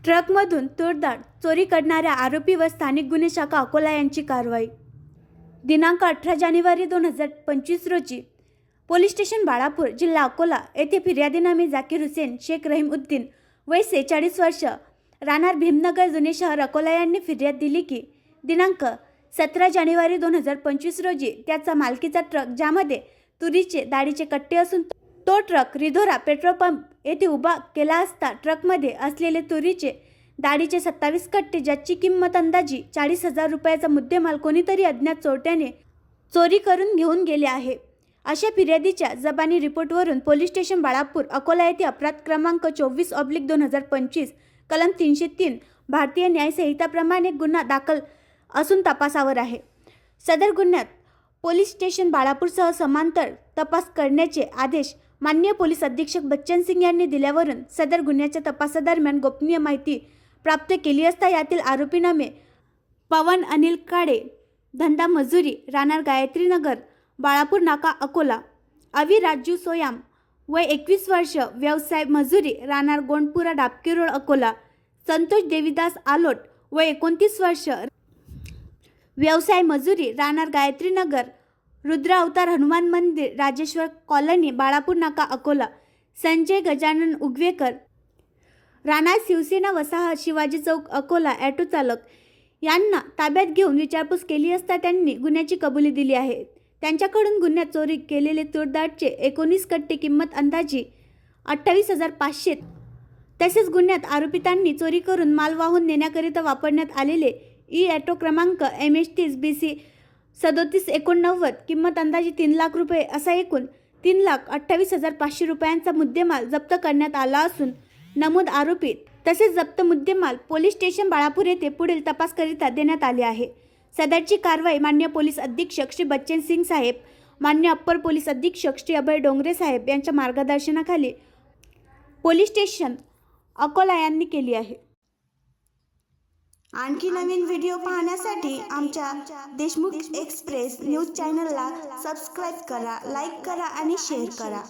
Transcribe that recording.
ट्रकमधून तूरडाळ चोरी करणाऱ्या आरोपी व स्थानिक गुन्हे शाखा अकोला यांची कारवाई। दिनांक 18 जानेवारी 2025 रोजी पोलीस स्टेशन बाळापूर जिल्हा अकोला येथे फिर्यादीनामे जाकीर हुसेन शेख रहीमउद्दीन वय 46 वर्ष राहणार भीमनगर जुने शहर अकोला यांनी फिर्याद दिली की दिनांक 17 जानेवारी 2025 रोजी त्याचा मालकीचा ट्रक ज्यामध्ये तुरीचे डाळीचे कट्टे असून तो ट्रक रिधोरा पेट्रोल पंप येथे उभा केला असता ट्रकमध्ये असलेले तुरीचे डाळीचे 27 कट्टे ज्याची किंमत अंदाजी 40,000 रुपयाचा मुद्देमाल कोणीतरी अज्ञात चोरट्याने चोरी करून घेऊन गेले आहे अशा फिर्यादीच्या जबानी रिपोर्टवरून पोलीस स्टेशन बाळापूर अकोला येथे अपराध क्रमांक 24/2025 कलम 303 भारतीय न्याय संहिताप्रमाणे गुन्हा दाखल असून तपासावर आहे। सदर गुन्ह्यात पोलीस स्टेशन बाळापूरसह समांतर तपास करण्याचे आदेश माननीय पोलीस अधीक्षक बच्चन सिंग यांनी दिल्यावरून सदर गुन्ह्याच्या तपासादरम्यान गोपनीय माहिती प्राप्त केली असता यातील आरोपीनामे पवन अनिल काळे धंदा मजुरी राहणार गायत्रीनगर बाळापूर नाका अकोला, अवी राजू सोयाम वय 21 वर्ष व्यवसाय मजुरी राहणार गोंडपुरा डाबकी रोड अकोला, संतोष देवीदास आलोट वय 29 वर्ष व्यवसाय मजुरी राहणार गायत्रीनगर रुद्र अवतार हनुमान मंदिर राजेश्वर कॉलनी बाळापूर नाका अकोला, संजय गजानन उगवेकर राहणार शिवसेना वसाहत शिवाजी चौक अकोला ॲटो चालक यांना ताब्यात घेऊन विचारपूस केली असता त्यांनी गुन्ह्याची कबुली दिली आहे। त्यांच्याकडून गुन्ह्यात चोरी केलेले तूरडाळचे 19 कट्टे किंमत अंदाजी 28,500 तसेच गुन्ह्यात आरोपितांनी चोरी करून माल वाहून नेण्याकरिता वापरण्यात आलेले ॲटो क्रमांक MH30 BC 3789 किंमत अंदाजे 3 लाख रुपये असा एकूण 3,28,500 रुपयांचा मुद्देमाल जप्त करण्यात आला असून नमूद आरोपी तसेच जप्त मुद्देमाल पोलीस स्टेशन बाळापूर येथे पुढील तपासकरिता देण्यात आले आहे। सदरची कारवाई माननीय पोलीस अधीक्षक श्री बच्चन सिंग साहेब, माननीय अप्पर पोलीस अधीक्षक श्री अभय डोंगरे साहेब यांच्या मार्गदर्शनाखाली पोलीस स्टेशन अकोला यांनी केली आहे। आणखी नवीन व्हिडिओ पाहण्यासाठी आमच्या देशमुख एक्सप्रेस न्यूज चॅनलला सबस्क्राईब करा, लाईक करा आणि शेअर करा।